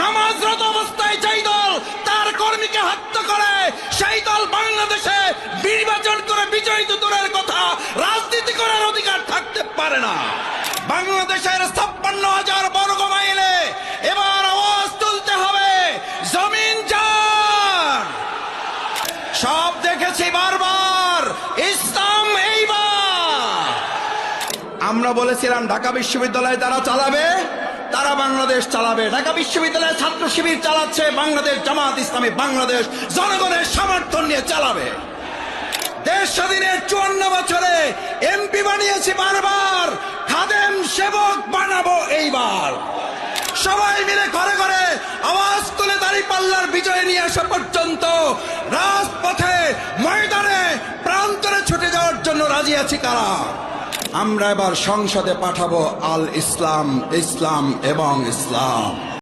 নামাজরত অবস্থায় যেই দল তার কর্মীকে হত্যা করে, সেই দল বাংলাদেশে নির্বাচন করে বিজয়ী দূরের কথা, রাজনীতি করার অধিকার থাকতে পারে না। বাংলাদেশের 56,000 বর্গ মাইলে এবার আওয়াজ তুলতে হবে, জমিন যার। সব দেখেছি বারবার, ইসলাম এইবার। আমরা বলেছিলাম ঢাকা বিশ্ববিদ্যালয় তারা চালাবে, তারা বাংলাদেশ চালাবে। ঢাকা বিশ্ববিদ্যালয়ের ছাত্র শিবির চালাচ্ছে, বাংলাদেশ জামাত ইসলামী বাংলাদেশ জনগণের সমর্থন নিয়ে চালাবে। দেশ স্বাধীনের 54 বছরে এমপি বানিয়েছি বারবার, খাদেম সেবক বানাবো এইবার। সবাই মিলে ঘরে ঘরে আওয়াজ তুলে দাঁড়িপাল্লার বিজয় নিয়ে আসা পর্যন্ত রাজপথে, ময়দানে, প্রান্তরে ছুটে যাওয়ার জন্য রাজি আছি কারা? আমরা এবার সংসদে পাঠাবো আল ইসলাম, ইসলাম এবং ইসলাম।